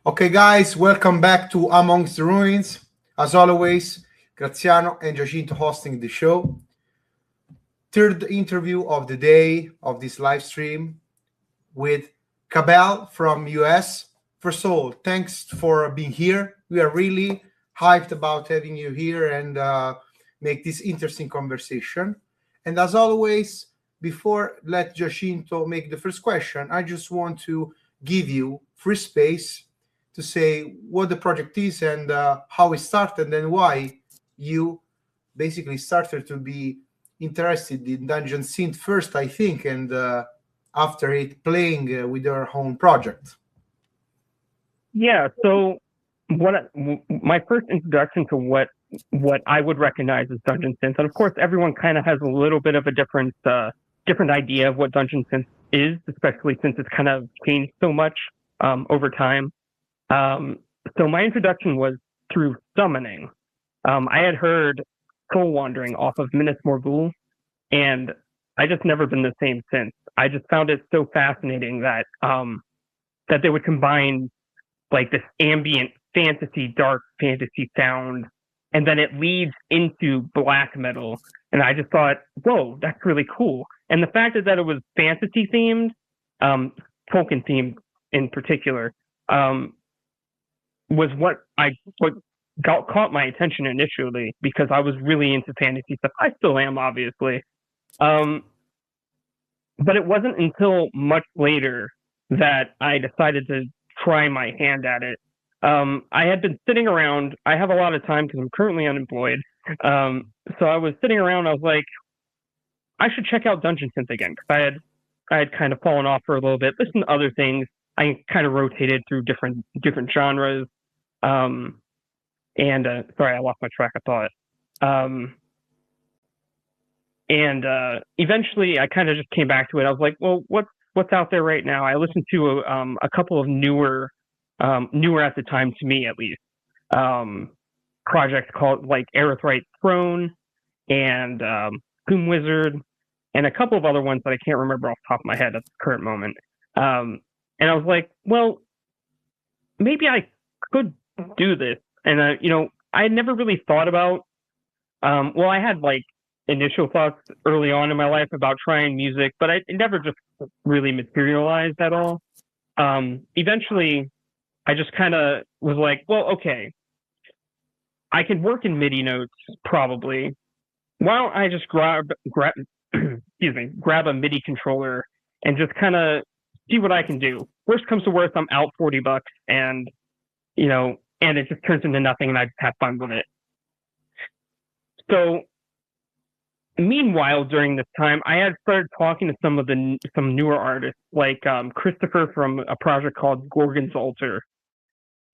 Okay, guys, welcome back to Amongst the Ruins. As always, Graziano and Giacinto hosting the show. Third interview of the day of this live stream with Cabell from US. First of all, thanks for being here. We are really hyped about having you here and make this interesting conversation. And as always, before let Giacinto make the first question, I just want to give you free space to say what the project is and how it started and why you basically started to be interested in Dungeon Synth first, I think, and after it playing with your own project. Yeah. So my first introduction to what I would recognize as Dungeon Synth, and of course everyone kind of has a little bit of a different idea of what Dungeon Synth is, especially since it's kind of changed so much over time. So my introduction was through summoning. I had heard Soul Wandering off of Minas Morgul, and I just never been the same since. I just found it so fascinating that they would combine like this ambient fantasy, dark fantasy sound, and then it leads into black metal. And I just thought, whoa, that's really cool. And the fact that it was fantasy themed, Tolkien themed in particular, was what caught my attention initially, because I was really into fantasy stuff. I still am, obviously. But it wasn't until much later that I decided to try my hand at it. I had been sitting around. I have a lot of time because I'm currently unemployed. So I was sitting around. I was like, I should check out Dungeon Synth again, because I had kind of fallen off for a little bit, listened to other things. I kind of rotated through different genres. Sorry, I lost my track of thought. Eventually, I kind of just came back to it. I was like, well, what's out there right now? I listened to a couple of newer at the time, to me at least, projects called like Aerithright Throne and Doom Wizard, and a couple of other ones that I can't remember off the top of my head at the current moment. And I was like, well, maybe I could do this. And I had never really thought about. I had like initial thoughts early on in my life about trying music, but it never just really materialized at all. Eventually, I just kind of was like, well, okay, I can work in MIDI notes probably. Why don't I just grab a MIDI controller and just kind of see what I can do. Worst comes to worst, I'm out $40, and and it just turns into nothing, and I just have fun with it. So meanwhile, during this time, I had started talking to some newer artists, like Christopher from a project called Gorgon's Altar.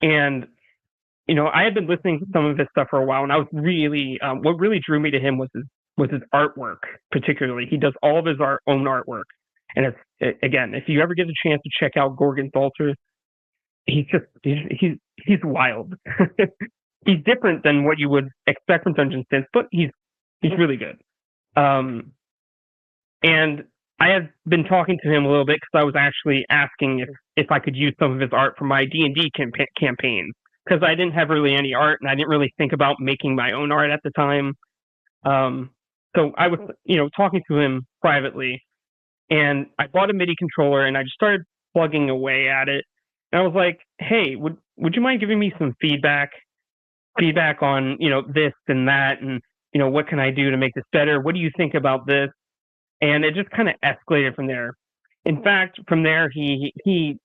And, I had been listening to some of his stuff for a while, and I was really, what really drew me to him was his artwork, particularly. He does all of his own artwork. And again, if you ever get a chance to check out Gorgon's Altar, he's wild. He's different than what you would expect from Dungeon Synth, but he's really good. And I had been talking to him a little bit because I was actually asking if I could use some of his art for my D&D campaign, because I didn't have really any art, and I didn't really think about making my own art at the time. So I was, talking to him privately, and I bought a MIDI controller, and I just started plugging away at it. And I was like, hey, would you mind giving me some feedback on, this and that, and, what can I do to make this better? What do you think about this? And it just kind of escalated from there. In fact, from there, he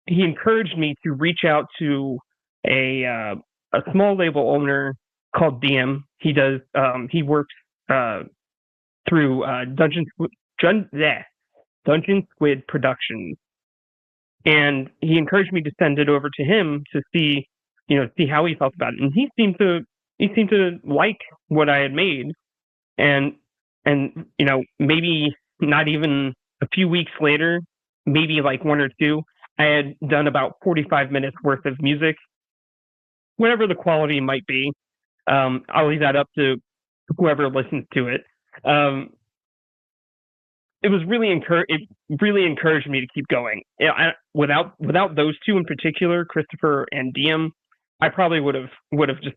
encouraged me to reach out to a small label owner called DM. He works through Dungeon Squid Productions, and he encouraged me to send it over to him to see how he felt about it. And he seemed to like what I had made, and maybe not even a few weeks later, maybe like one or two, I had done about 45 minutes worth of music, whatever the quality might be. I'll leave that up to whoever listens to it. it really encouraged me to keep going. Without those two in particular, Christopher and Diem, I probably would have just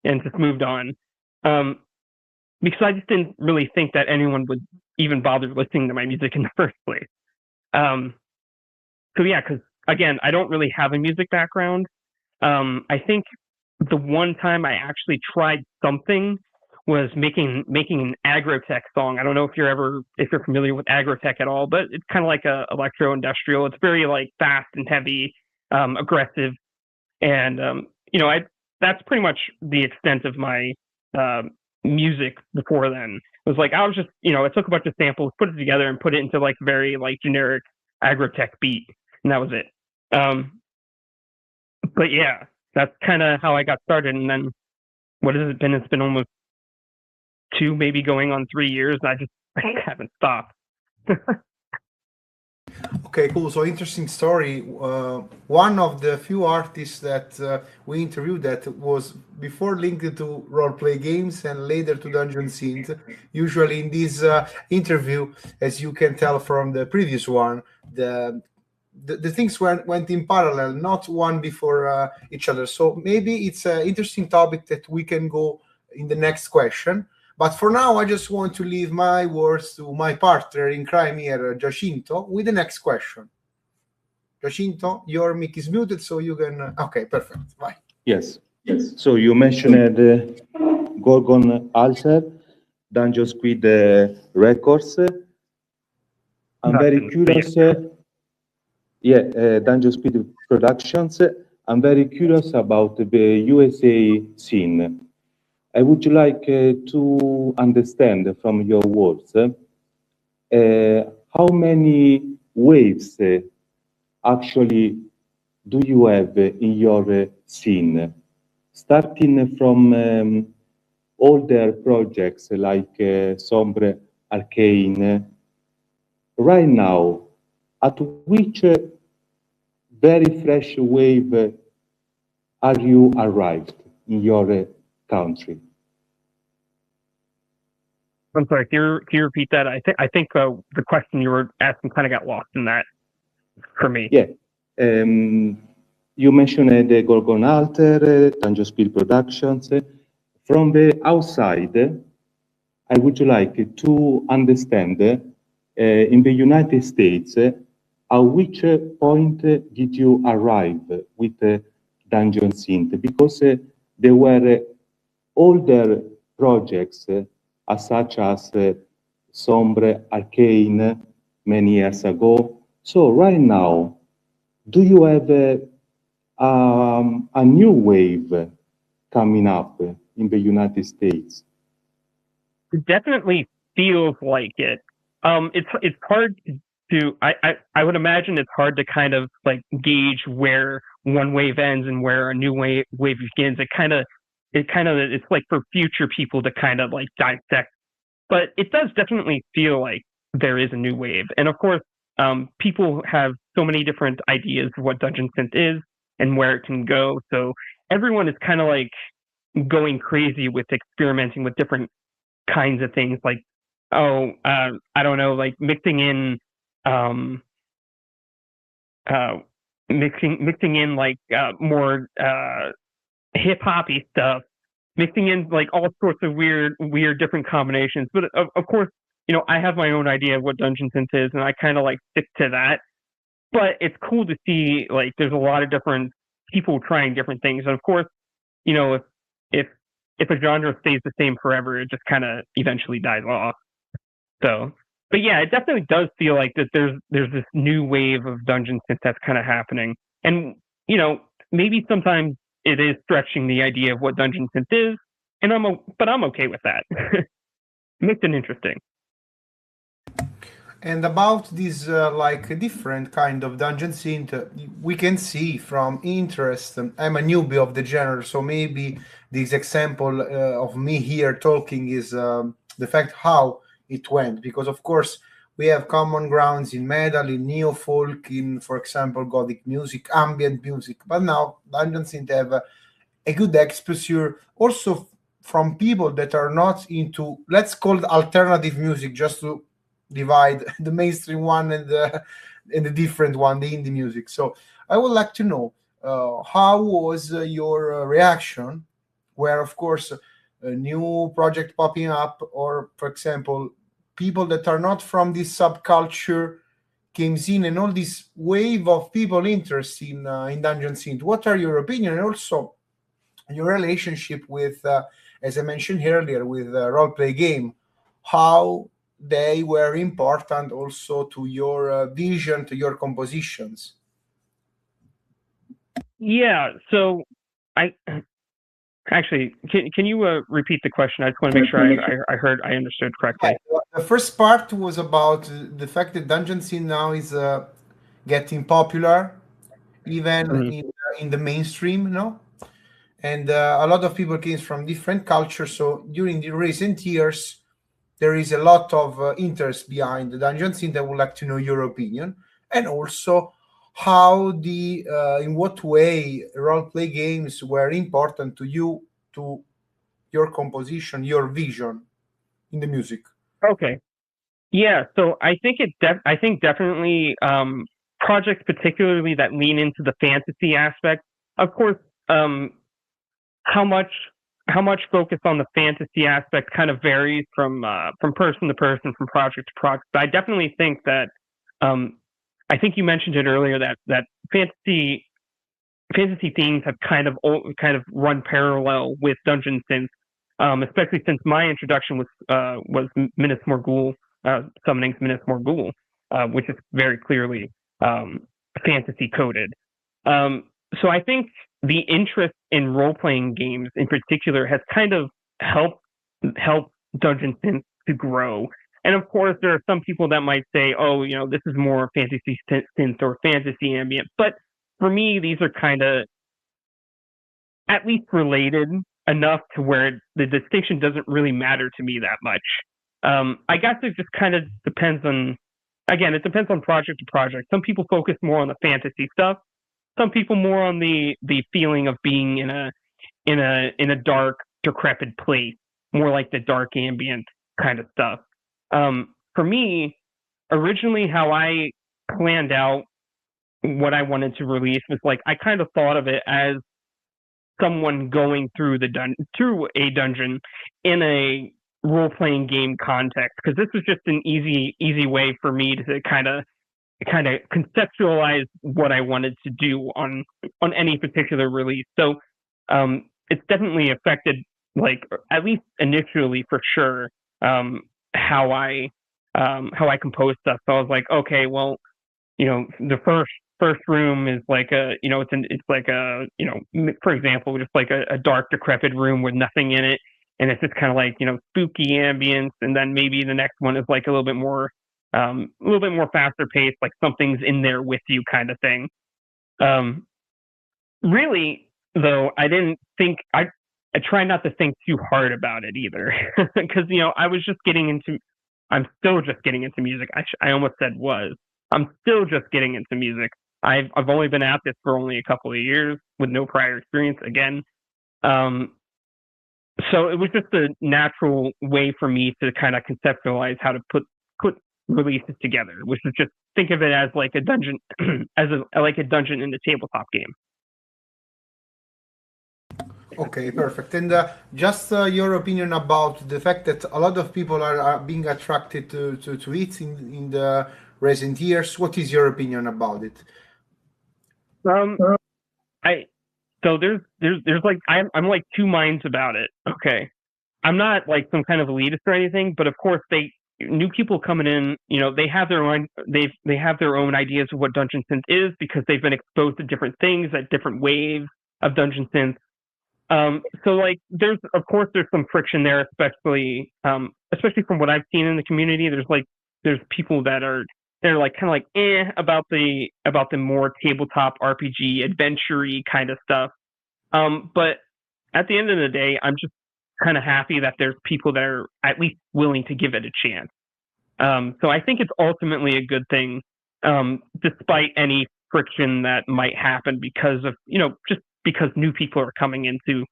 and just moved on. Because I just didn't really think that anyone would even bother listening to my music in the first place. So yeah, because again, I don't really have a music background. I think the one time I actually tried something was making an agrotech song. I don't know if you're familiar with agrotech at all, but it's kind of like a electro industrial. It's very like fast and heavy, aggressive, and that's pretty much the extent of my music before then. It was like I was just I took a bunch of samples, put it together, and put it into like very like generic agrotech beat, and that was it. But yeah, that's kind of how I got started. And then what has it been? It's been almost 2, maybe going on 3 years. I haven't stopped. Okay, cool. So interesting story. One of the few artists that we interviewed that was before linked to role-play games and later to Dungeon Synth. Usually in this interview, as you can tell from the previous one, the things went in parallel, not one before each other. So maybe it's an interesting topic that we can go in the next question. But for now, I just want to leave my words to my partner in crime here, Giacinto, with the next question. Giacinto, your mic is muted, so you can... Okay, perfect. Bye. Yes. So you mentioned Gorgon Alter, Dungeon Squid Records. I'm very curious. Dungeon Squid Productions. I'm very curious about the USA scene. I would like to understand from your words how many waves actually do you have in your scene, starting from older projects like Sombre, Arcane. Right now, at which very fresh wave are you arrived in your country? I'm sorry. Can you repeat that? I think the question you were asking kind of got lost in that for me. Yeah. You mentioned the Gorgon Alter, Dungeon Squid Productions. From the outside, I would like to understand in the United States, at which point did you arrive with Dungeon Synth? Because there were older projects such as Sombre, Arcane, many years ago. So right now, do you have a new wave coming up in the United States? It definitely feels like it. It's hard to I would imagine it's hard to kind of like gauge where one wave ends and where a new wave begins. It's like for future people to kind of like dissect, but it does definitely feel like there is a new wave. And of course, people have so many different ideas of what Dungeon Synth is and where it can go. So everyone is kind of like going crazy with experimenting with different kinds of things, like I don't know, like mixing in like more hip hoppy stuff, mixing in like all sorts of weird different combinations. But of course, I have my own idea of what Dungeon Synth is, and I kind of like stick to that. But it's cool to see like there's a lot of different people trying different things, and of course, if a genre stays the same forever, it just kind of eventually dies off. So, but yeah, it definitely does feel like that there's this new wave of Dungeon Synth that's kind of happening, and maybe sometimes it is stretching the idea of what Dungeon Synth is, and I'm okay with that. Makes it interesting. And about this like different kind of Dungeon Synth, we can see from interest. I'm a newbie of the genre, so maybe this example of me here talking is the fact how it went, because of course we have common grounds in metal, in neo-folk, in, for example, gothic music, ambient music, but now Dungeon Synth have a good exposure also from people that are not into, let's call it alternative music, just to divide the mainstream one and the different one, the indie music. So I would like to know how was your reaction, where of course a new project popping up, or for example, people that are not from this subculture came in, and all this wave of people interested in Dungeon Synth. What are your opinion, and also your relationship with, as I mentioned earlier, with role play game, how they were important also to your vision, to your compositions? Yeah. So I actually can you repeat the question? I just want to make sure I understood correctly. Yeah, the first part was about the fact that Dungeon Synth now is getting popular, even in the mainstream, no? And a lot of people came from different cultures. So during the recent years, there is a lot of interest behind the Dungeon Synth. I would like to know your opinion, and also how in what way role play games were important to you, to your composition, your vision in the music. Okay. Yeah. So I think I think definitely projects particularly that lean into the fantasy aspect. Of course, how much focus on the fantasy aspect kind of varies from person to person, from project to project. But I definitely think that I think you mentioned it earlier that fantasy themes have kind of run parallel with Dungeon Synth, especially since my introduction was Minas Morgul, summoning Minas Morgul, which is very clearly fantasy coded. So I think the interest in role playing games in particular has kind of helped Dungeon Synth to grow. And of course, there are some people that might say, "Oh, this is more fantasy synth or fantasy ambient." But for me, these are kind of at least related enough to where the distinction doesn't really matter to me that much. I guess it just kind of depends on, again, it depends on project to project. Some people focus more on the fantasy stuff. Some people more on the feeling of being in a dark, decrepit place, more like the dark ambient kind of stuff. For me, originally, how I planned out what I wanted to release was like I kind of thought of it as someone going through through a dungeon in a role playing game context, because this was just an easy way for me to kind of conceptualize what I wanted to do on any particular release. So it's definitely affected, like at least initially for sure, how I compose stuff. So I was like, okay, well, the first room is like it's like a, for example, just like a dark, decrepit room with nothing in it, and it's just kind of like spooky ambience. And then maybe the next one is like a little bit more faster paced, like something's in there with you kind of thing. Really, though, I didn't think I try not to think too hard about it either, because I was just getting into. I'm still just getting into music. I almost said was. I'm still just getting into music. I've only been at this for only a couple of years with no prior experience again. So it was just a natural way for me to kind of conceptualize how to put releases together, which is just think of it as like a dungeon, like a dungeon in the tabletop game. Okay, perfect. And just your opinion about the fact that a lot of people are being attracted to it in the recent years. What is your opinion about it? So there's like I'm like two minds about it. Okay, I'm not like some kind of elitist or anything, but of course new people coming in, they have their own they have their own ideas of what Dungeon Synth is, because they've been exposed to different things at different waves of Dungeon Synth. So like there's some friction there, especially from what I've seen in the community. There's people they're like kind of like about the more tabletop RPG adventure-y kind of stuff. But at the end of the day, I'm just kind of happy that there's people that are at least willing to give it a chance. So I think it's ultimately a good thing, despite any friction that might happen because of just because new people are coming into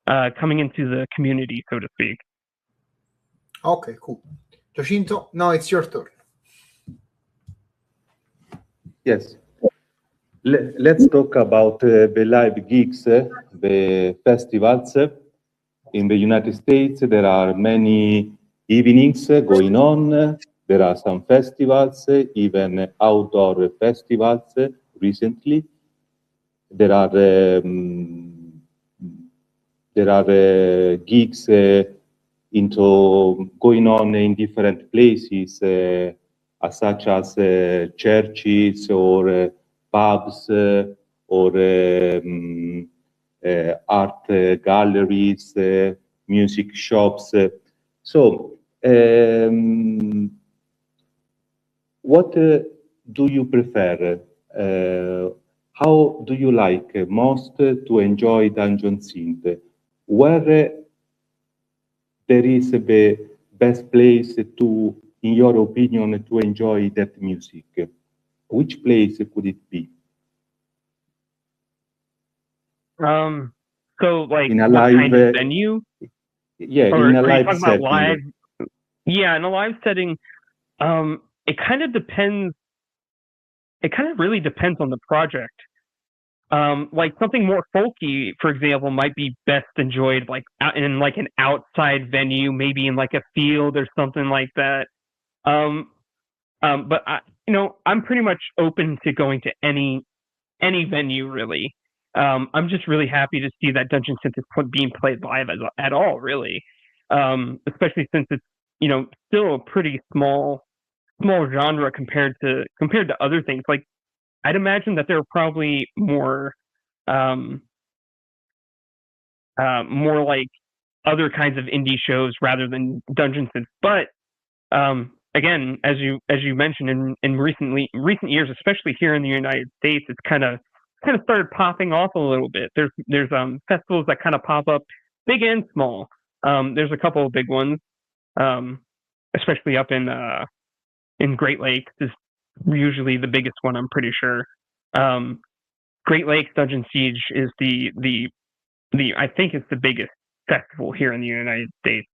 coming into the community, so to speak. Okay, cool. Giacinto, now it's your turn. Yes. Let's talk about the live gigs, the festivals. In the United States, there are many evenings going on. There are some festivals, even outdoor festivals recently. There are gigs into going on in different places, such as churches or pubs or art galleries, music shops. So, what do you prefer? How do you like most to enjoy Dungeon Synth? Where there is the best place to, in your opinion, to enjoy that music? Which place could it be? So like In a what live, kind of venue? yeah, Or in a are you live talking about setting. live? Yeah, in a live setting, it kind of depends. It kind of really depends on the project. Like something more folky, for example, might be best enjoyed like in like an outside venue, maybe in like a field or something like that. But I'm pretty much open to going to any venue really. I'm just really happy to see that Dungeon Synth is being played live at all, really. Especially since it's still a pretty small genre compared to other things. Like I'd imagine that there are probably um, more like other kinds of indie shows rather than Dungeon Synth. But again, as you mentioned, in recent years, especially here in the United States, it's kind of started popping off a little bit. There's festivals that kind of pop up, big and small. There's a couple of big ones, especially up in Great Lakes is usually the biggest one. I'm pretty sure. Great Lakes Dungeon Siege is the I think it's the biggest festival here in the United States.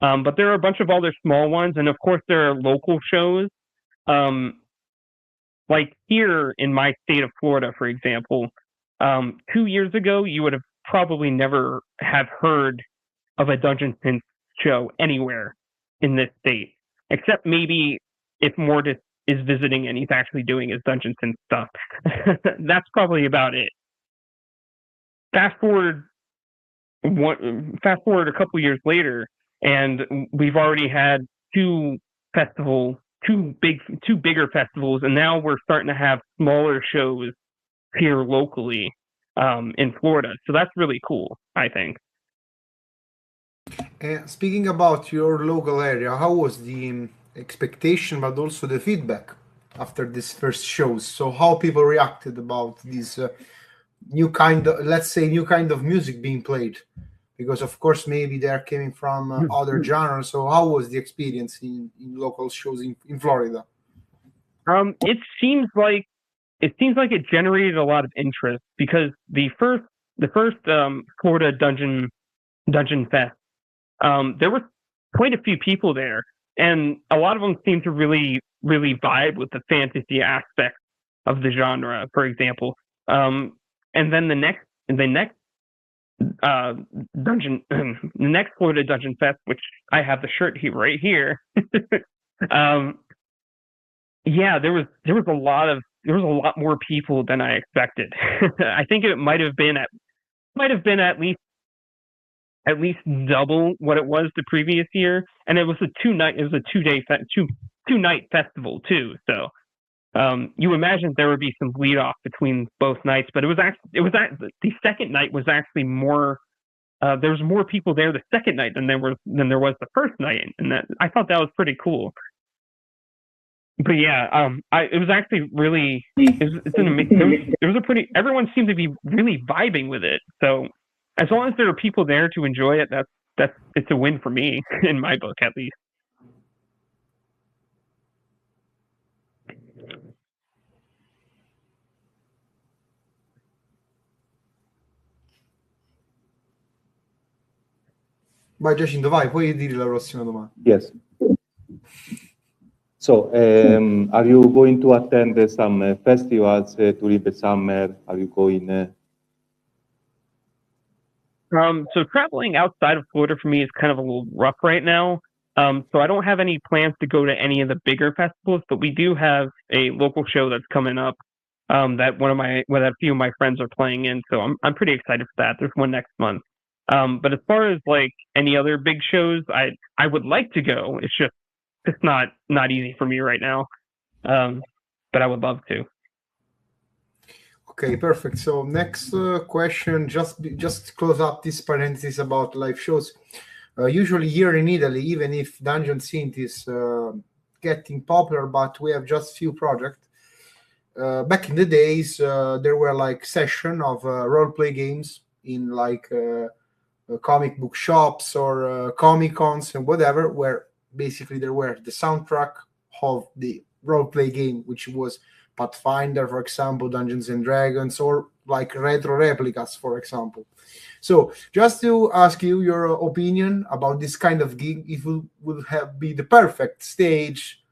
But there are a bunch of other small ones, and of course there are local shows. Like here in my state of Florida, for example, 2 years ago you would have probably never have heard of a Dungeon Synth show anywhere in this state, except maybe if Mortis is visiting and he's actually doing his Dungeon Synth stuff. That's probably about it. Fast forward a couple years later, and we've already had two bigger festivals, and now we're starting to have smaller shows here locally in Florida. So that's really cool, I think. Speaking about your local area, how was the expectation, but also the feedback after these first shows? So how people reacted about this new kind of, let's say, new kind of music being played? Because of course, maybe they're coming from other genres. So how was the experience in local shows in Florida? It seems like it generated a lot of interest because the first Florida Dungeon Fest, there were quite a few people there, and a lot of them seemed to really vibe with the fantasy aspect of the genre, for example. And then the next dungeon, the next Florida Dungeon Fest, which I have the shirt right here. Yeah, there was a lot more people than I expected. I think it might have been at least double what it was the previous year, and it was a 2-night festival too. So you imagine there would be some bleed off between both nights, but the second night was actually more. There was more people there the second night than there was the first night, and I thought that was pretty cool. But yeah, it was actually really. Everyone seemed to be really vibing with it. So as long as there are people there to enjoy it, it's a win for me in my book, at least. Vai Giacinto, vai, puoi dire la prossima domanda. Yes. So, are you going to attend some festivals during the summer? Are you going? So traveling outside of Florida for me is kind of a little rough right now. So I don't have any plans to go to any of the bigger festivals, but we do have a local show that's coming up that a few of my friends are playing in. So I'm pretty excited for that. There's one next month. But as far as like any other big shows, I would like to go. It's not easy for me right now. But I would love to. Okay, perfect. So next question, just close up this parenthesis about live shows. Usually here in Italy, even if Dungeon Synth is getting popular, but we have just few projects. Back in the days, there were like session of role-play games in like comic book shops or comic cons and whatever, where basically there were the soundtrack of the role-play game, which was Pathfinder, for example, Dungeons and Dragons, or like retro replicas, for example. So just to ask you your opinion about this kind of gig, if it would have be the perfect stage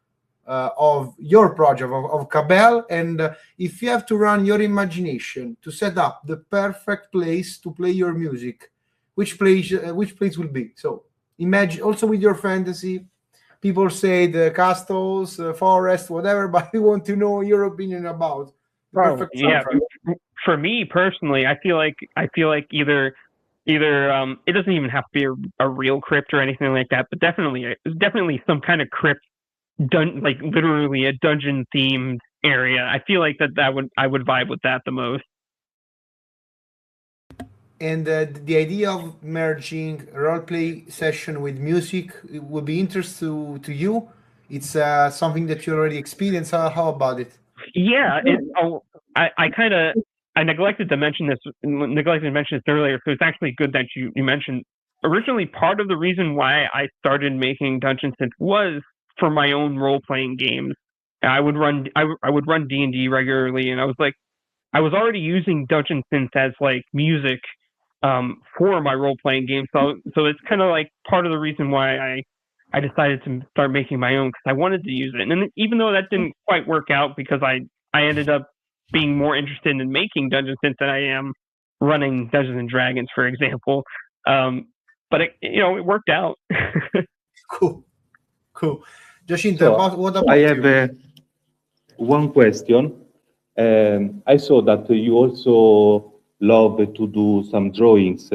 of your project of Cabell, and if you have to run your imagination to set up the perfect place to play your music, which place will be? So imagine also with your fantasy. People say the castles, forest, whatever, but we want to know your opinion about the perfect soundtrack. For me personally, I feel like either it doesn't even have to be a real crypt or anything like that, but definitely some kind of crypt, like literally a dungeon themed area. I feel like I would vibe with that the most. And the idea of merging role-play session with music would be interesting to you. It's something that you already experienced. How about it? Yeah, I neglected to mention this earlier, so it's actually good that you mentioned. Originally, part of the reason why I started making Dungeon Synth was for my own role-playing games. I would run D&D regularly, and I was already using Dungeon Synth as like music for my role-playing game. So it's kind of like part of the reason why I decided to start making my own, because I wanted to use it. And then even though that didn't quite work out, because I ended up being more interested in making Dungeon Synth than I am running Dungeons and Dragons, for example. But it worked out. Cool. Giacinto, So what about I you? have one question. I saw that you also love to do some drawings,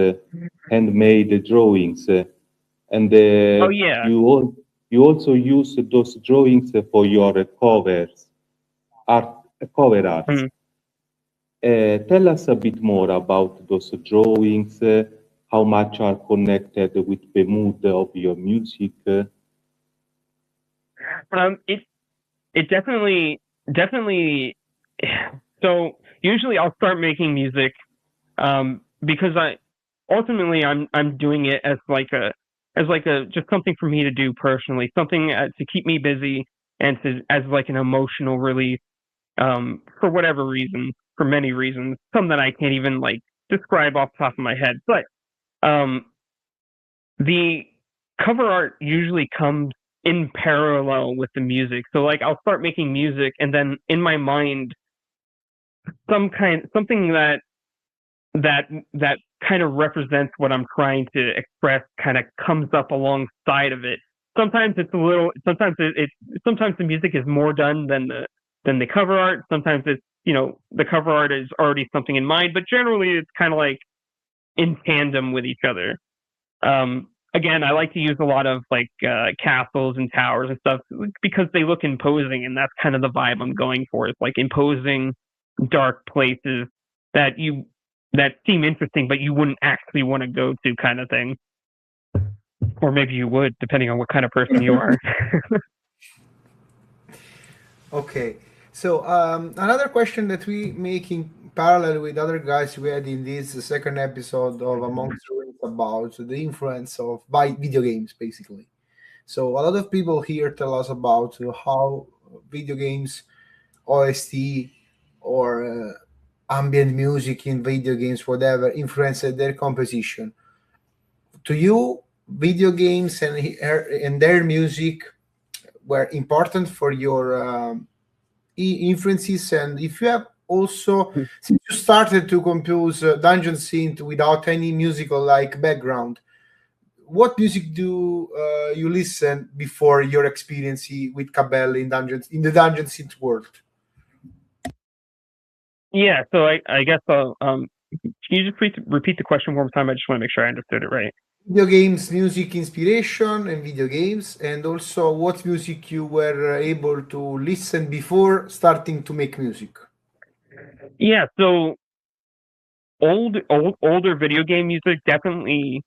handmade drawings, and Oh yeah. you also use those drawings for your cover arts. Tell us a bit more about those drawings, how much are connected with the mood of your music. It definitely. So usually I'll start making music because I'm doing it as like a just something for me to do personally, something to keep me busy and as like an emotional release for whatever reason, for many reasons, some that I can't even like describe off the top of my head. But the cover art usually comes in parallel with the music. So like I'll start making music, and then in my mind something that kind of represents what I'm trying to express kind of comes up alongside of it. Sometimes it's a little. Sometimes the music is more done than the cover art. Sometimes it's the cover art is already something in mind, but generally it's kind of like in tandem with each other. Again, I like to use a lot of like castles and towers and stuff because they look imposing, and that's kind of the vibe I'm going for. It's like imposing, dark places that seem interesting, but you wouldn't actually want to go to, kind of thing. Or maybe you would, depending on what kind of person you are. Okay. So another question that we make in parallel with other guys we had in this second episode of Amongst Ruins about the influence of video games, basically. So a lot of people here tell us about how video games, OST, or ambient music in video games, whatever, influenced their composition. To you, video games and their music were important for your influences, and if you have also, since you started to compose dungeon synth without any musical like background, what music do you listen before your experience with Cabell in the dungeon synth world? Yeah, so I guess can you just repeat the question one more time? I just want to make sure I understood it right. Video games, music inspiration, and video games, and also what music you were able to listen before starting to make music. Yeah, so older video game music definitely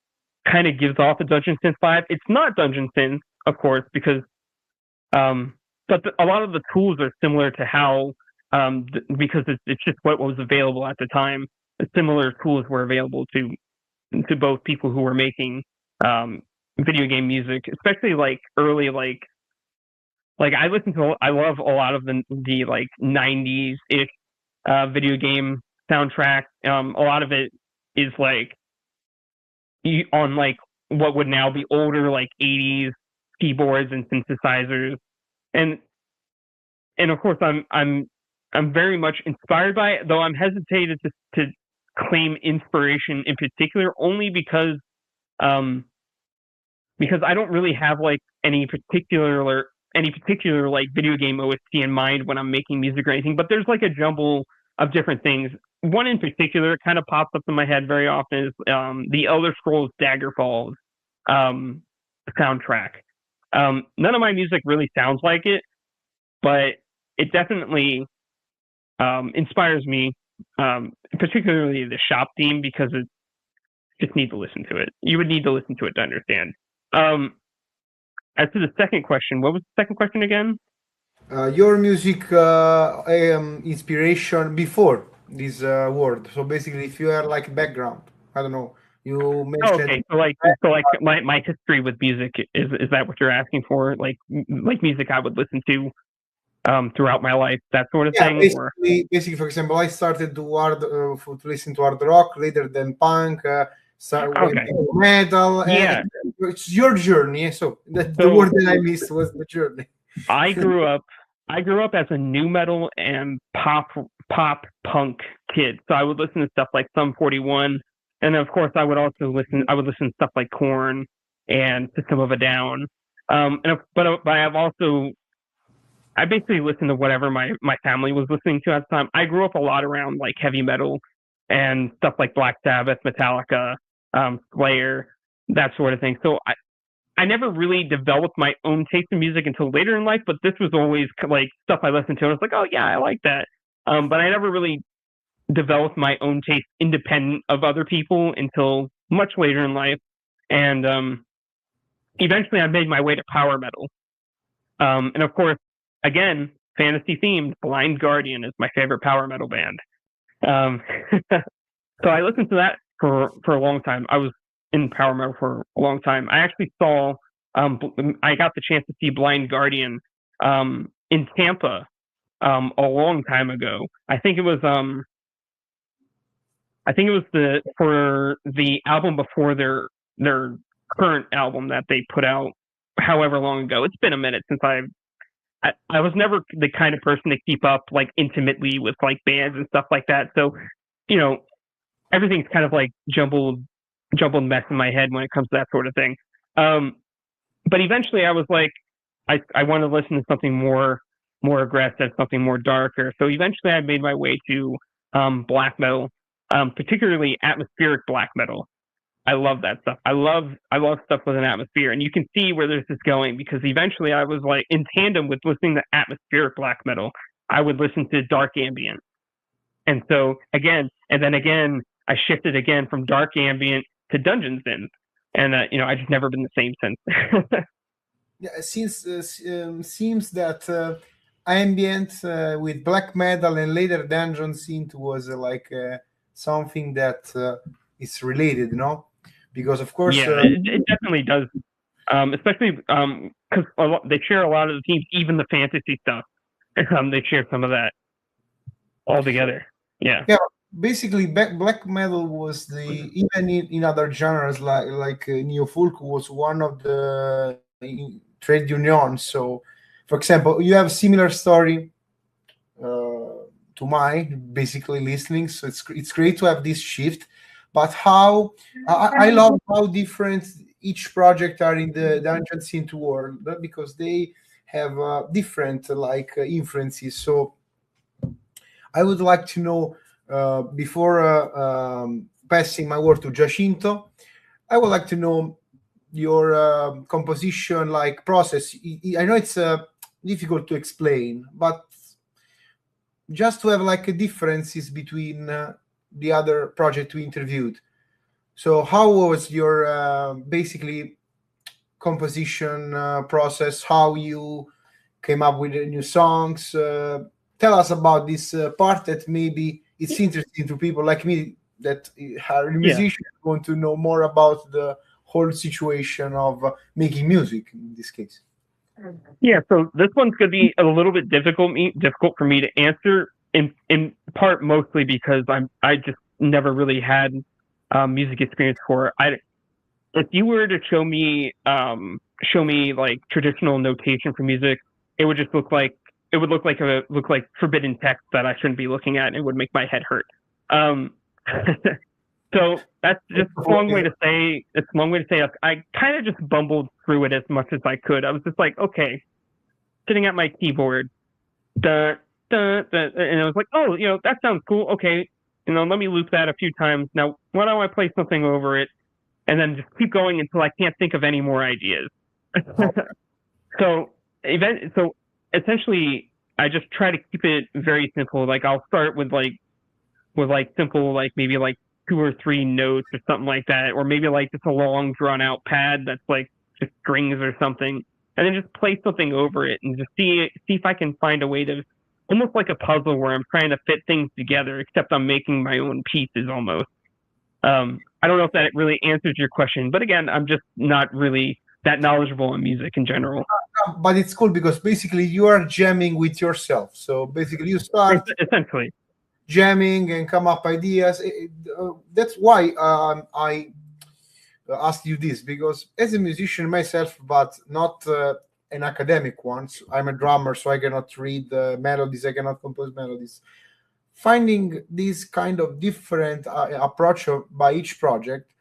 kind of gives off a dungeon synth vibe. It's not dungeon synth, of course, because but a lot of the tools are similar to how because it's just what was available at the time. Similar tools were available to both people who were making video game music, especially like early like I love a lot of the like 90s ish video game soundtrack. A lot of it is like on like what would now be older like 80s keyboards and synthesizers, and of course I'm very much inspired by it, though I'm hesitated to claim inspiration in particular, only because I don't really have like any particular like video game OST in mind when I'm making music or anything, but there's like a jumble of different things. One in particular kind of pops up in my head very often is the Elder Scrolls Daggerfall soundtrack. None of my music really sounds like it, but it definitely inspires me, particularly the shop theme, because it just need to listen to it. You would need to listen to it to understand. As to the second question, what was the second question again? Your music inspiration before this word. So basically, if you are like background, I don't know. You mentioned. Okay, so like my history with music is that what you're asking for? Like music I would listen to throughout my life, that sort of thing. Basically, for example, I started to listen to hard rock later than punk. Metal. Yeah, it's your journey. So the word that I missed was the journey. I grew up as a new metal and pop punk kid. So I would listen to stuff like Sum 41, and of course I would listen to stuff like Korn and System of a Down. But I basically listened to whatever my family was listening to at the time. I grew up a lot around like heavy metal and stuff like Black Sabbath, Metallica, Slayer, that sort of thing. So I never really developed my own taste in music until later in life, but this was always like stuff I listened to, and I was like, oh yeah, I like that. But I never really developed my own taste independent of other people until much later in life. And eventually I made my way to power metal. And of course, again, fantasy themed, Blind Guardian is my favorite power metal band. So I listened to that for a long time. I was in power metal for a long time. I actually saw, I got the chance to see Blind Guardian in Tampa a long time ago. I think it was for the album before their current album that they put out however long ago. It's been a minute since I was never the kind of person to keep up like intimately with like bands and stuff like that. So, everything's kind of like jumbled mess in my head when it comes to that sort of thing. But eventually I was like, I want to listen to something more aggressive, something more darker. So eventually I made my way to black metal, particularly atmospheric black metal. I love that stuff. I love stuff with an atmosphere, and you can see where this is going, because eventually I was like, in tandem with listening to atmospheric black metal, I would listen to dark ambient. And so again, I shifted again from dark ambient to dungeon synth, and I just never been the same since. Yeah, since seems that ambient with black metal and later dungeon synth was something that is related, because of course, yeah, it definitely does, especially because they share a lot of the themes, even the fantasy stuff. They share some of that all together. Yeah. Yeah. basically black metal was the, even in other genres like neo folk was one of the trade unions. So for example, you have a similar story to mine, basically listening. So it's great to have this shift. But how I love how different each project are in the dungeon synth world, because they have different influences. So I would like to know, before passing my word to Giacinto, I would like to know your composition process. I know it's difficult to explain, but just to have differences between the other project we interviewed. So how was your basically composition process? How you came up with the new songs? Tell us about this part that maybe it's interesting to people like me that are musicians, want to know more about the whole situation of making music in this case. Yeah, so this one's going to be a little bit difficult for me to answer, in part mostly because I just never really had music experience for it. If you were to show me like traditional notation for music, it would just look like forbidden text that I shouldn't be looking at, and it would make my head hurt. So that's just a long way to say. It's a long way to say. I kind of just bumbled through it as much as I could. I was just like, okay, sitting at my keyboard, and I was like, oh, that sounds cool. Okay, let me loop that a few times. Now, why don't I play something over it, and then just keep going until I can't think of any more ideas. So essentially, I just try to keep it very simple. Like I'll start with simple, maybe 2 or 3 notes or something like that, or maybe just a long drawn out pad that's just strings or something, and then just play something over it and just see if I can find a way to, almost like a puzzle where I'm trying to fit things together, except I'm making my own pieces almost. I don't know if that really answers your question, but again, I'm just not really that knowledgeable in music in general. But it's cool because basically you are jamming with yourself. So basically you start essentially jamming and come up ideas. That's why I asked you this, because as a musician myself, but not an academic one. So I'm a drummer, so I cannot read melodies, I cannot compose melodies. Finding this kind of different approach by each project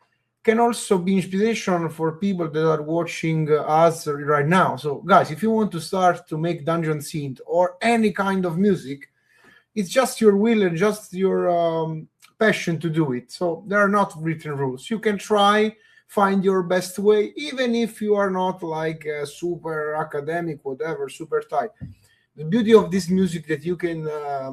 can also be inspiration for people that are watching us right now. So guys, if you want to start to make dungeon synth or any kind of music, it's just your will and just your passion to do it. So there are not written rules. You can try, find your best way, even if you are not super academic, whatever, super tight. The beauty of this music that you can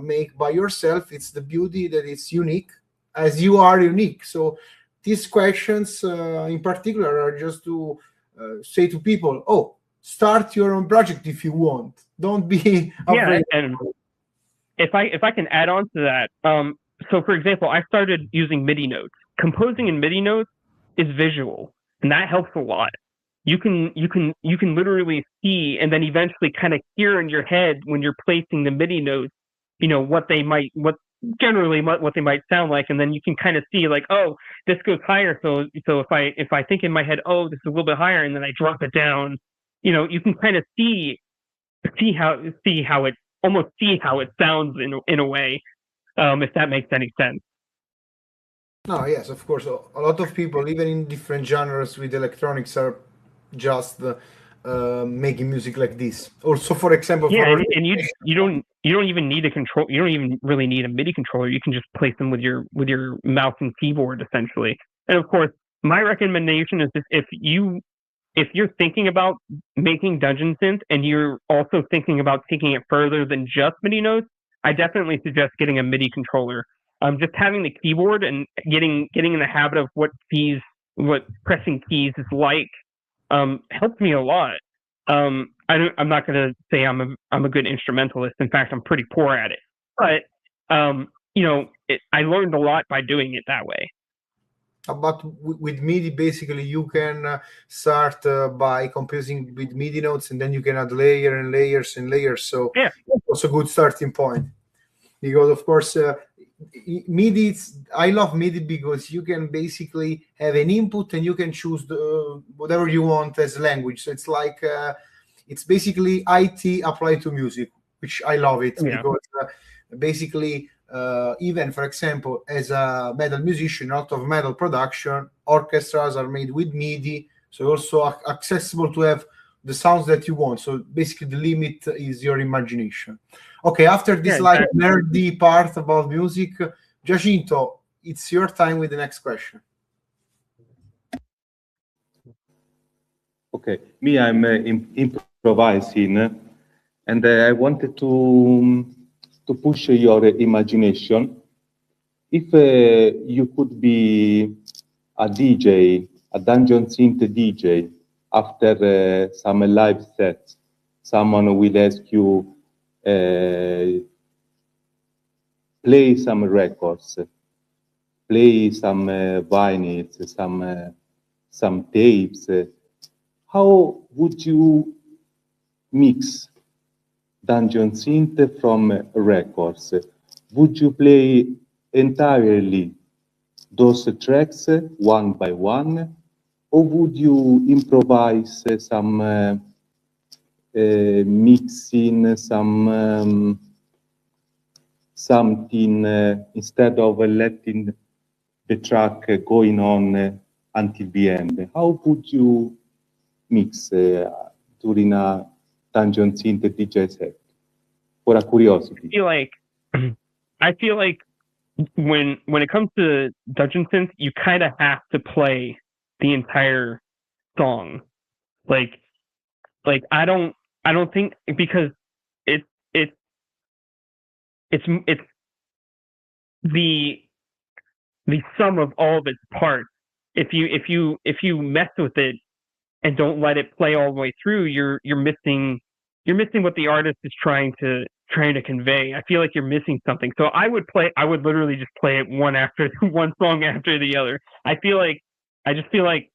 make by yourself, it's the beauty that it's unique, as you are unique. So these questions in particular are just to say to people, oh, start your own project if you want. Don't be afraid. Yeah, and if I can add on to that, so for example, I started using MIDI notes. Composing in MIDI notes is visual, and that helps a lot. You can literally see and then eventually kind of hear in your head when you're placing the MIDI notes, what they might sound like, and then you can kind of see oh, this goes higher. So if I think in my head, oh, this is a little bit higher, and then I drop it down, you can kind of see how it sounds in a way, if that makes any sense. No, yes, of course. A lot of people, even in different genres with electronics, are just making music like this. Also, for example, and you don't even need a control. You don't even really need a MIDI controller. You can just place them with your mouse and keyboard essentially. And of course, my recommendation is if you're thinking about making dungeon synth and you're also thinking about taking it further than just MIDI notes, I definitely suggest getting a MIDI controller. Just having the keyboard and getting in the habit of what pressing keys is like helped me a lot. I'm not going to say I'm a good instrumentalist. In fact, I'm pretty poor at it. But I learned a lot by doing it that way. But with MIDI, basically, you can start by composing with MIDI notes, and then you can add layers and layers and layers. So yeah, it's also a good starting point. Because, of course, MIDI, I love MIDI because you can basically have an input and you can choose whatever you want as language. So it's like it's basically IT applied to music, which I love it because basically even, for example, as a metal musician, out of metal production, orchestras are made with MIDI, so also accessible to have the sounds that you want. So basically the limit is your imagination. Okay, after this nerdy part about music, Giacinto, it's your time with the next question. Okay, me, I'm improvising, and I wanted to push your imagination. If you could be a DJ, a dungeon synth DJ, after some live sets, someone will ask you, play some records, play some vinyls, some tapes. How would you mix dungeon synth from records? Would you play entirely those tracks one by one, or would you improvise some mixing, something instead of letting the track going on until the end? How would you mix during a dungeon synth DJ set? For a curiosity. I feel like when it comes to dungeon synth, you kind of have to play the entire song. Like I don't think, because it's the sum of all of its parts. If you mess with it and don't let it play all the way through, you're missing what the artist is trying to convey. I feel like you're missing something. So I would literally just play it one song after the other. I just feel like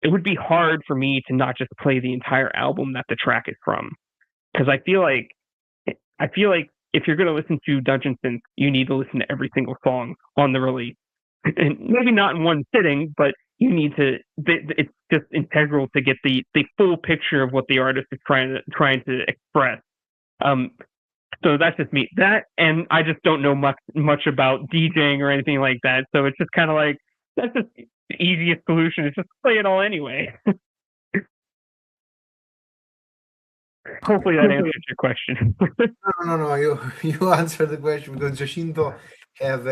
it would be hard for me to not just play the entire album that the track is from, because I feel like if you're going to listen to Dungeon Synth, you need to listen to every single song on the release, and maybe not in one sitting, but you need to. It's just integral to get the full picture of what the artist is trying to express. So that's just me. That, and I just don't know much about DJing or anything like that. So it's just kind of like, that's just the easiest solution. Is just play it all anyway. Hopefully that answers your question. No. You answered the question, because Giacinto have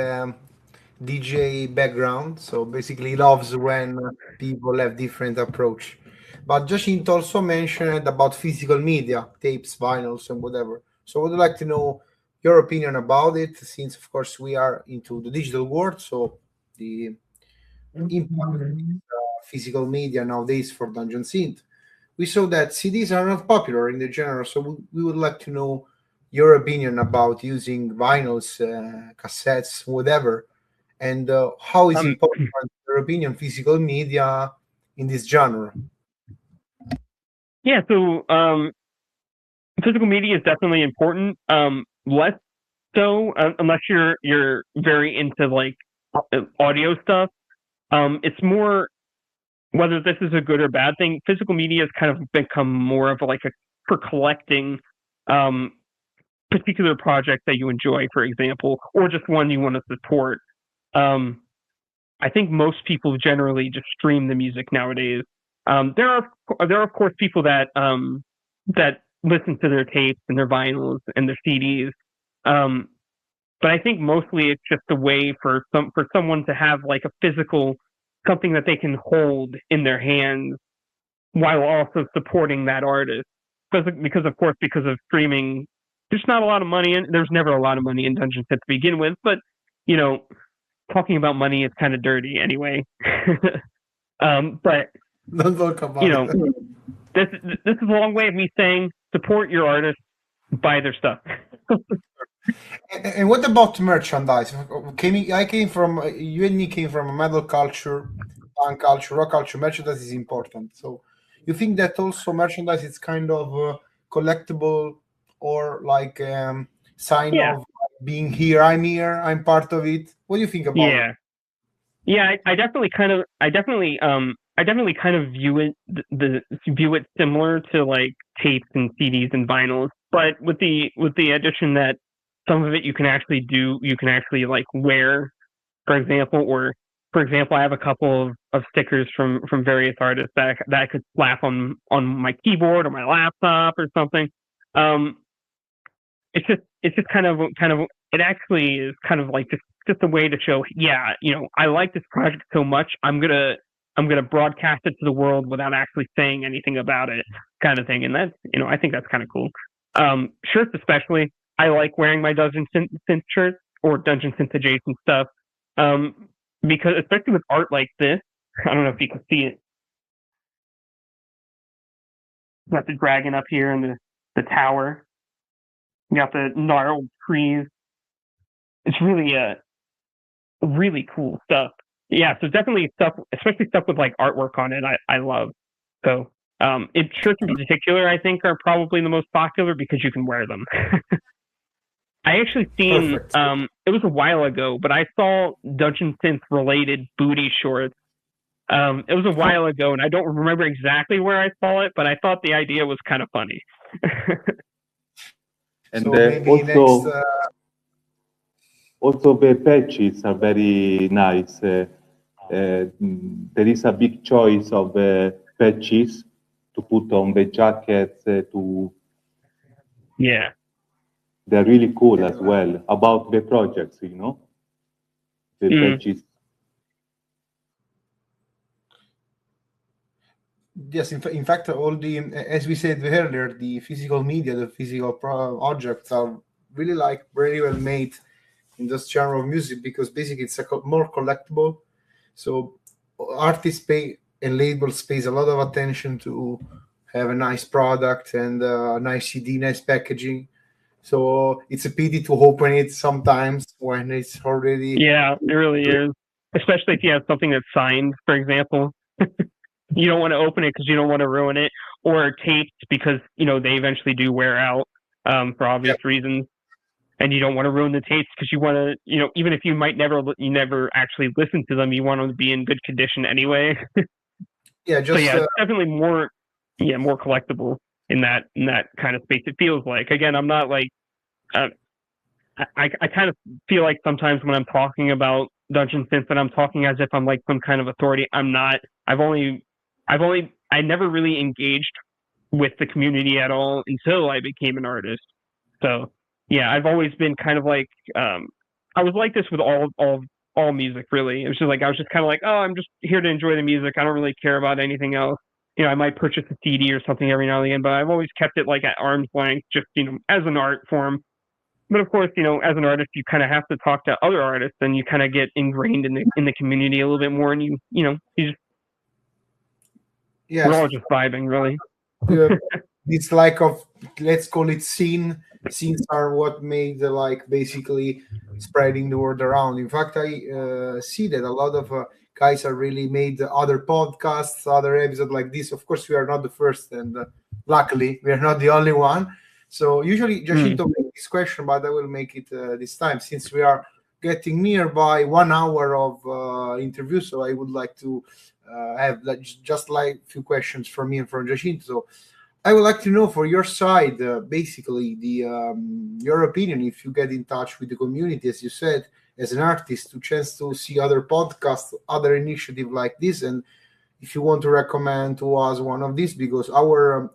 DJ background, so basically he loves when people have different approach. But Giacinto also mentioned about physical media, tapes, vinyls, and whatever. So I would like to know your opinion about it, since of course we are into the digital world. So the impact of physical media nowadays for Dungeon Synth. We saw that CDs are not popular in the genre, so we would like to know your opinion about using vinyls, cassettes, whatever, and how is important, in your opinion, physical media in this genre? Yeah, so physical media is definitely important. Less so unless you're very into like audio stuff. It's more, whether this is a good or bad thing, physical media has kind of become more of like for collecting particular projects that you enjoy, for example, or just one you want to support. I think most people generally just stream the music nowadays. There are of course people that listen to their tapes and their vinyls and their CDs. But I think mostly it's just a way for someone to have like a physical, something that they can hold in their hands while also supporting that artist. Because of streaming, there's not a lot of money in. There's never a lot of money in Dungeon Set to begin with. But talking about money is kind of dirty anyway. But don't talk about it. This is a long way of me saying support your artist, buy their stuff. And what about merchandise? I came from, you and me came from a metal culture, punk culture, rock culture. Merchandise is important. So you think that also merchandise is kind of collectible, or like sign of being here, I'm part of it. What do you think about it? Yeah, I definitely kind of view it view it similar to like tapes and CDs and vinyls, but with the addition that some of it you can actually like wear, for example, I have a couple of stickers from various artists that I could slap on my keyboard or my laptop or something. It's just kind of it actually is kind of like just a way to show, yeah, I like this project so much, I'm gonna broadcast it to the world without actually saying anything about it, kind of thing. And that's, I think that's kind of cool. Shirts especially, I like wearing my Dungeon Synth shirts or Dungeon Synth adjacent stuff, because especially with art like this, I don't know if you can see it. Got the dragon up here and the tower. You got the gnarled trees. It's really really cool stuff. Yeah, so definitely stuff, especially stuff with like artwork on it, I love. So shirts in particular, I think, are probably the most popular because you can wear them. I actually seen it was a while ago, but I saw Dungeon Synth related booty shorts. It was a while ago, and I don't remember exactly where I saw it, but I thought the idea was kind of funny. And so also the patches are very nice. There is a big choice of patches to put on the jackets. They're really cool as well about the projects, the patches. Yes, in fact, all the, as we said earlier, the physical media, the physical objects are really like very well made in this genre of music, because basically it's more collectible. So artists pay and labels pays a lot of attention to have a nice product and a nice CD, nice packaging. So it's a pity to open it sometimes when it's already. Yeah, it really is. Especially if you have something that's signed, for example. You don't want to open it because you don't want to ruin it, or tapes because they eventually do wear out for obvious reasons, and you don't want to ruin the tapes because you want to, even if you might never actually listen to them, you want them to be in good condition anyway. It's definitely more collectible in that kind of space. It feels like, again, I'm not like I kind of feel like sometimes when I'm talking about Dungeon Synth that I'm talking as if I'm like some kind of authority. I'm not. I never really engaged with the community at all until I became an artist. So yeah, I've always been kind of like, I was like this with all music, really. It was just like, I was just kind of like, oh, I'm just here to enjoy the music. I don't really care about anything else. I might purchase a CD or something every now and again, but I've always kept it like at arm's length, just, as an art form. But of course, as an artist, you kind of have to talk to other artists, and you kind of get ingrained in the community a little bit more, and you just, we're all just vibing, really. It's like let's call it scene. Scenes are what made like basically spreading the word around. In fact, I see that a lot of guys are really made other podcasts, other episodes like this. Of course, we are not the first, and luckily we are not the only one. So usually Giacinto makes this question, but I will make it this time, since we are getting nearby 1 hour of interview. So I would like to have just like a few questions from me and from Giacinto. So I would like to know, for your side, basically your opinion, if you get in touch with the community, as you said, as an artist, to chance to see other podcasts, other initiatives like this, and if you want to recommend to us one of these, because our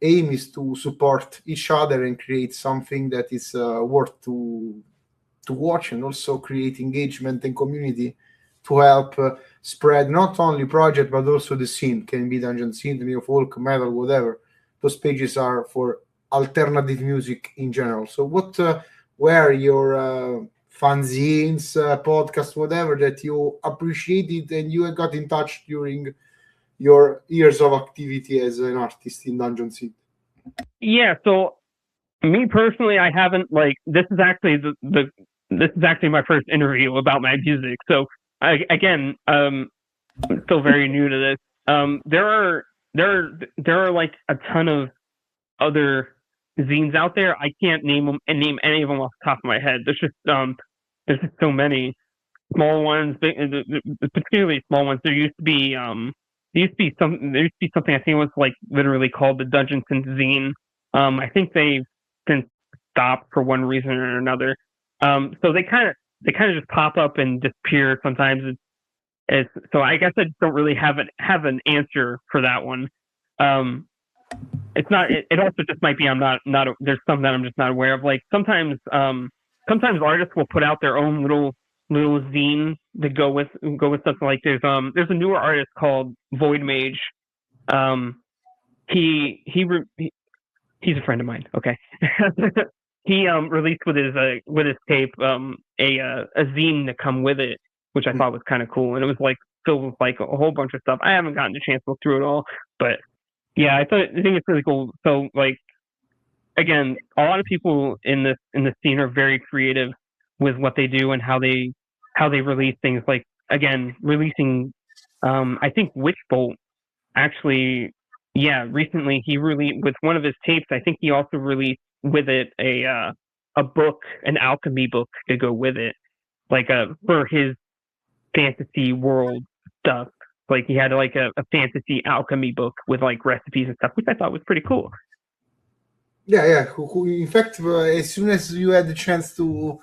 aim is to support each other and create something that is worth to watch, and also create engagement and community to help spread not only project but also the scene. Can be Dungeon Synth, neo folk, metal, whatever. Those pages are for alternative music in general. So what were your fanzines, podcasts, whatever that you appreciated and you got in touch during your years of activity as an artist in Dungeon Synth? Yeah, so me personally, I haven't, like, this is actually this is actually my first interview about my music. So again, I'm still very new to this. There are like a ton of other zines out there. I can't name them and name any of them off the top of my head. There's just so many small ones, particularly small ones. There used to be something I think it was like literally called the Dungeon Synth zine. I think they've since stopped for one reason or another. So they kind of just pop up and disappear sometimes. So I guess I just don't really have an answer for that one. It's not. It also just might be I'm not. There's some that I'm just not aware of. Like sometimes artists will put out their own little zine to go with something. Like there's a newer artist called Void Mage. He's a friend of mine. Okay. He released with his tape a zine to come with it, which I thought was kind of cool, and it was like filled with like a whole bunch of stuff. I haven't gotten a chance to look through it all, but yeah, I think it's really cool. So like again, a lot of people in the scene are very creative with what they do and how they release things. Like again, releasing I think Witchbolt actually, yeah, recently he released with one of his tapes. I think he also released with it a book, an alchemy book to go with it, like for his fantasy world stuff. Like he had like a fantasy alchemy book with like recipes and stuff, which I thought was pretty cool. Yeah. In fact, as soon as you had the chance to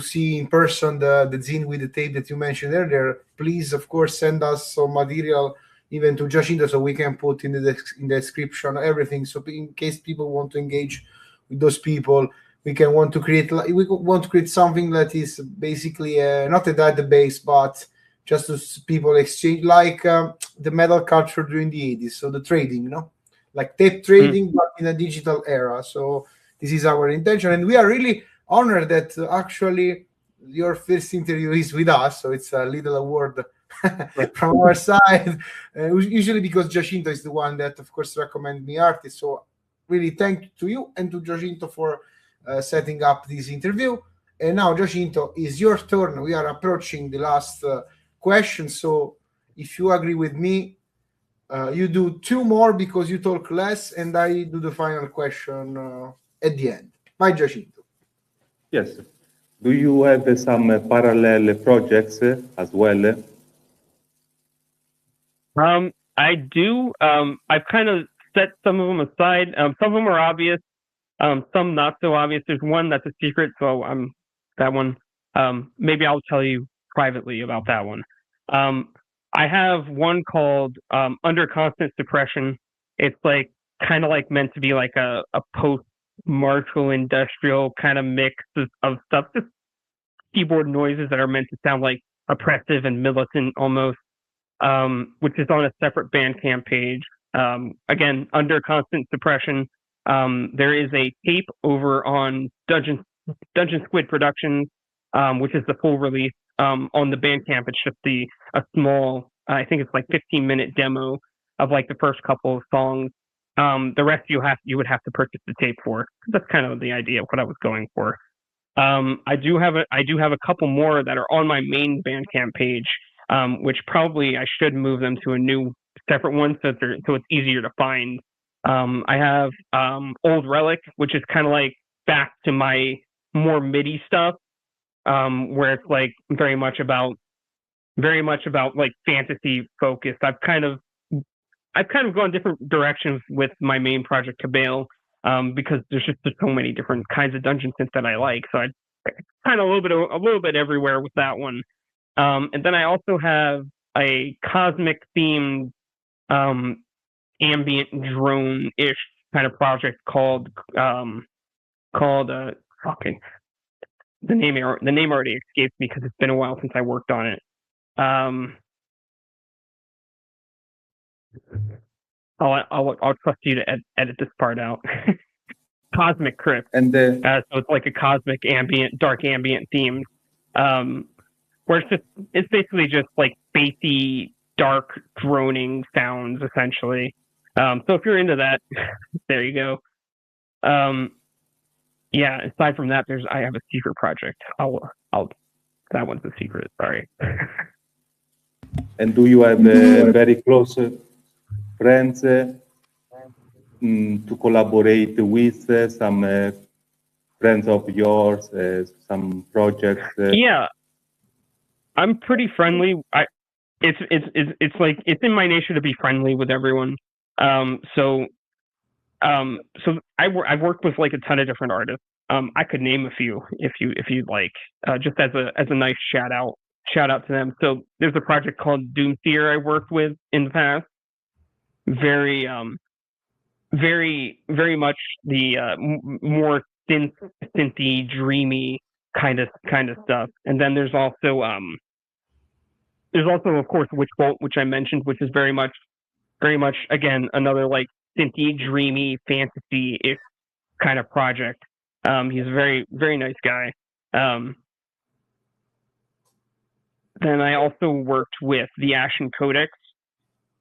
see in person the zine with the tape that you mentioned earlier, please, of course, send us some material even to Giacinto so we can put in the description everything. So in case people want to engage with those people, we want to create something that is basically not a database, but just to people exchange, like the metal culture during the 80s. So the trading, like tape trading, but in a digital era. So this is our intention, and we are really honored that actually your first interview is with us. So it's a little award from our side. Usually because Giacinto is the one that, of course, recommend me artists. So really thank you to you and to Giacinto for setting up this interview. And now, Giacinto, is your turn. We are approaching the last question. So if you agree with me, you do two more because you talk less, and I do the final question at the end. Vai, Giacinto. Yes. Do you have some parallel projects as well? I do. I've kind of set some of them aside. Some of them are obvious, some not so obvious. There's one that's a secret, so that one. Maybe I'll tell you privately about that one. I have one called Under Constant Suppression. It's like kind of like meant to be like a post-martial industrial kind of mix of stuff, just keyboard noises that are meant to sound like oppressive and militant almost, which is on a separate Bandcamp page. Again, Under Constant Suppression. There is a tape over on Dungeon Squid Productions, which is the full release. On the Bandcamp, it's just a small, I think it's like 15-minute demo of like the first couple of songs. The rest you would have to purchase the tape for. That's kind of the idea of what I was going for. I do have a couple more that are on my main Bandcamp page, which probably I should move them to a new separate one so it's easier to find. I have Old Relic, which is kind of like back to my more MIDI stuff, where it's like very much about like fantasy focused. I've kind of gone different directions with my main project Cabale, because there's so many different kinds of dungeon synth that I like. So I kind of a little bit everywhere with that one. And then I also have a cosmic themed ambient drone-ish kind of project called fucking the name already escapes me because it's been a while since I worked on it. I'll trust you to edit this part out. Cosmic Crypt, And so it's like a cosmic dark ambient theme, where it's basically just like spacey, dark droning sounds essentially. So if you're into that, there you go. Yeah. Aside from that, I have a secret project. That one's a secret. Sorry. And do you have very close friends to collaborate with some friends of yours, some projects? Yeah, I'm pretty friendly. It's like it's in my nature to be friendly with everyone. So I've worked with like a ton of different artists. I could name a few if you'd like, just as a nice shout out to them. So there's a project called Doomseer I worked with in the past. Very very much the more synthy, dreamy kind of stuff. And then there's also of course Witchbolt, which I mentioned, which is very much again another like synthy, dreamy, fantasy-ish kind of project. He's a very very nice guy. Then I also worked with the Ashen Codex,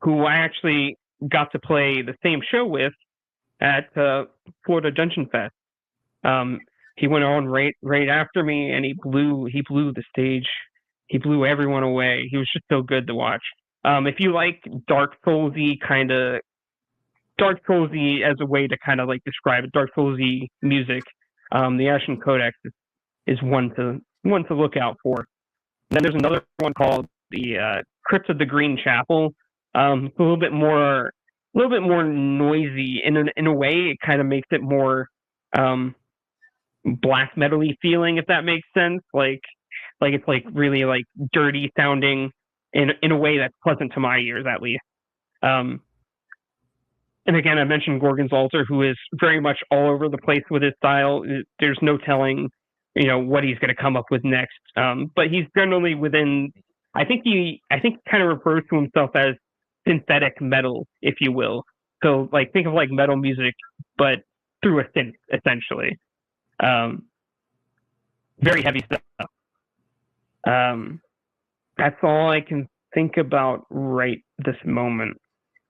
who I actually got to play the same show with at Florida Dungeon Fest. He went on right after me, and he blew the stage. He blew everyone away. He was just so good to watch. If you like Dark Soulsy as a way to kind of like describe it, Dark Soulsy music, the Ashen Codex is one to look out for. Then there's another one called the Crypt of the Green Chapel. It's a little bit more noisy in a way. It kind of makes it more black metal-y feeling, if that makes sense. Like it's like really like dirty sounding in a way that's pleasant to my ears, at least. And again, I mentioned Gorgon's Altar, who is very much all over the place with his style. There's no telling, what he's going to come up with next. But he's generally within. I think kind of refers to himself as synthetic metal, if you will. So like think of like metal music, but through a synth, essentially. Very heavy stuff. That's all I can think about right this moment.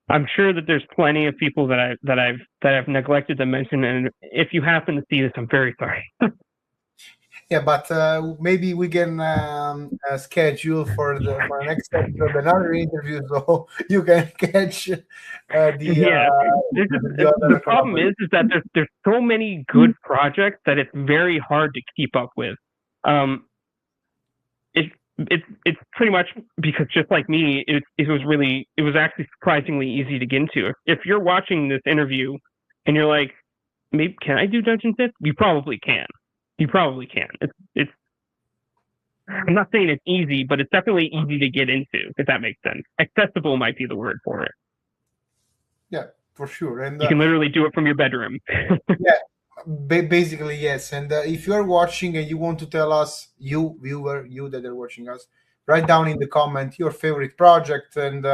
I'm sure that there's plenty of people that I've neglected to mention, and if you happen to see this, I'm very sorry. Yeah, but maybe we can schedule for the next episode another interview, so you can catch the the problem is that there's so many good projects that it's very hard to keep up with. It's pretty much because, just like me, it was actually surprisingly easy to get into. If you're watching this interview and you're like, maybe can I do Dungeon Synth? You probably can. It's I'm not saying it's easy, but it's definitely easy to get into, if that makes sense. Accessible might be the word for it. Yeah, for sure. And you can literally do it from your bedroom. Yeah, basically, yes. And if you are watching and you want to tell us, you viewer, you that are watching us, write down in the comment your favorite project and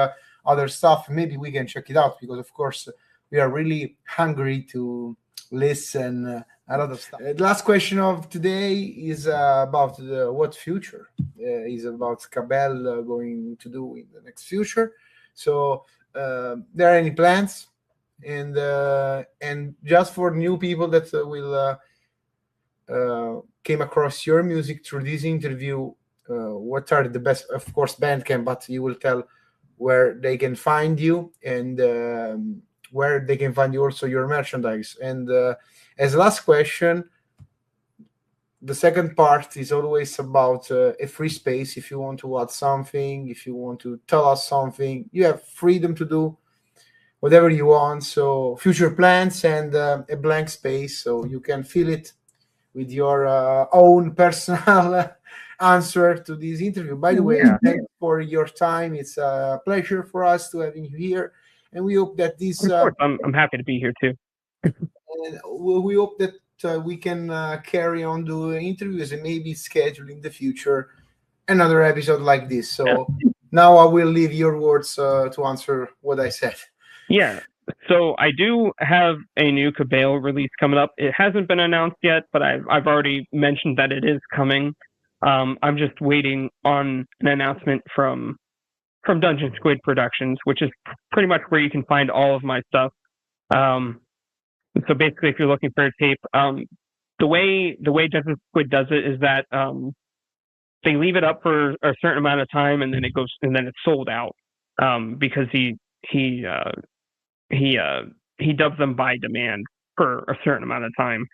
other stuff. Maybe we can check it out, because of course we are really hungry to listen a lot of stuff. The last question of today is about what future is about Cabell going to do in the next future. So there are any plans? And just for new people that will came across your music through this interview, what are the best? Of course, Bandcamp, but you will tell where they can find you and where they can find you also your merchandise. And as last question, the second part is always about a free space. If you want to add something, if you want to tell us something, you have freedom to do whatever you want. So future plans and a blank space, so you can fill it with your own personal answer to this interview. By the way, thanks for your time. It's a pleasure for us to having you here, and we hope that this. Of course, I'm happy to be here too. And we hope that we can carry on doing interviews and maybe schedule in the future another episode like this. So now I will leave your words to answer what I said. Yeah. So I do have a new Cabell release coming up. It hasn't been announced yet, but I've already mentioned that it is coming. I'm just waiting on an announcement from Dungeon Squid Productions, which is pretty much where you can find all of my stuff. So basically, if you're looking for a tape, the way Dungeon Squid does it is that they leave it up for a certain amount of time, and then it's sold out, because he he dubs them by demand for a certain amount of time.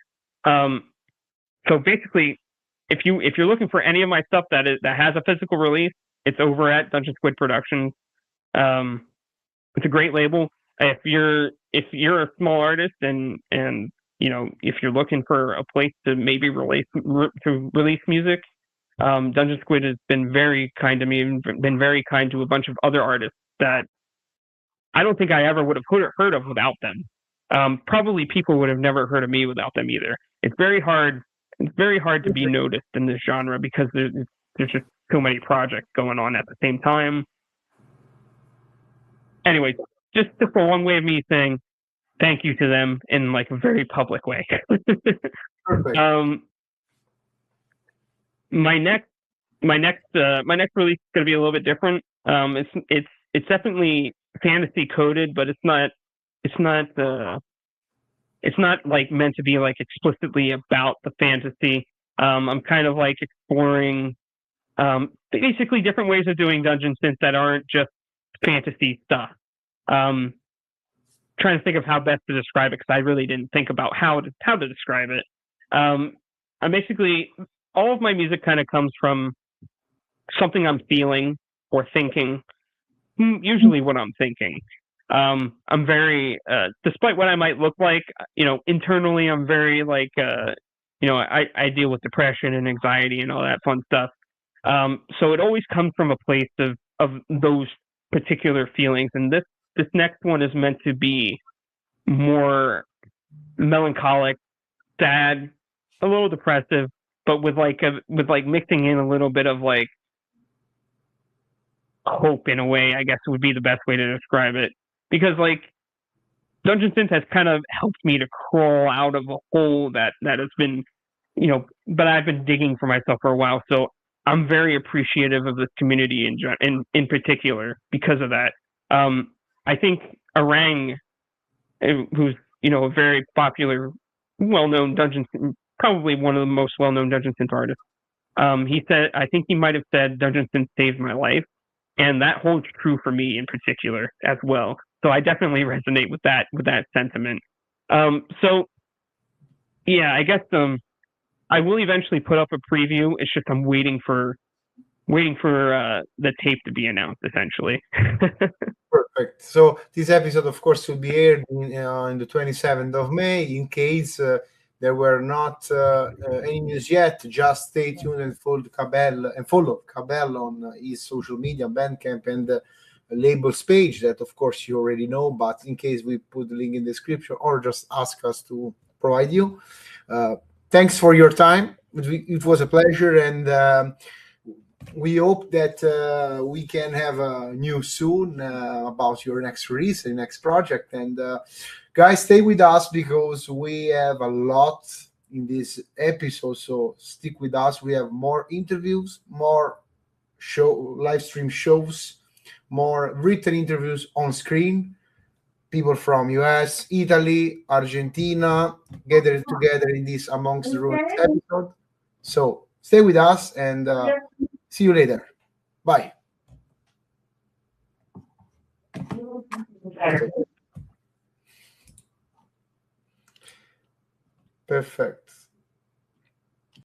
So basically, if you're looking for any of my stuff that has a physical release, it's over at Dungeon Squid Productions. It's a great label. If you're a small artist and if you're looking for a place to maybe release music, Dungeon Squid has been very kind to me and been very kind to a bunch of other artists that I don't think I ever would have heard of without them. Probably people would have never heard of me without them either. It's very hard to be noticed in this genre because there's just so many projects going on at the same time. Anyway, just a long way of me saying thank you to them in like a very public way. Perfect. My next release is going to be a little bit different. It's definitely fantasy coded, but it's not like meant to be like explicitly about the fantasy. I'm kind of like exploring basically different ways of doing Dungeon Synth that aren't just fantasy stuff. Trying to think of how best to describe it because I really didn't think about how to describe it. I'm basically, all of my music kind of comes from something I'm feeling or thinking, usually what I'm thinking. I'm very, despite what I might look like, internally I'm very like, I deal with depression and anxiety and all that fun stuff. So it always comes from a place of those particular feelings. And this next one is meant to be more melancholic, sad, a little depressive, but with mixing in a little bit of like hope in a way, I guess would be the best way to describe it. Because like Dungeon Synth has kind of helped me to crawl out of a hole that has been, but I've been digging for myself for a while. So I'm very appreciative of this community in particular because of that. I think Arang, who's a very popular, well-known probably one of the most well-known Dungeon Synth artists. He said, I think he might have said, Dungeon Synth saved my life, and that holds true for me in particular as well. So I definitely resonate with that sentiment. So yeah, I guess I will eventually put up a preview. It's just I'm waiting for the tape to be announced, essentially. Perfect. So this episode, of course, will be aired in the 27th of May. In case there were not any news yet, just stay tuned and follow Cabell on his social media, Bandcamp, and labels page that, of course, you already know. But in case we put the link in the description or just ask us to provide you. Thanks for your time. It was a pleasure, and we hope that we can have news soon about your next release, your next project. And guys, stay with us because we have a lot in this episode. So stick with us. We have more interviews, more live stream shows, more written interviews on screen. People from US, Italy, Argentina gathered together in this Amongst the Ruins episode. So stay with us and see you later. Bye. Perfect.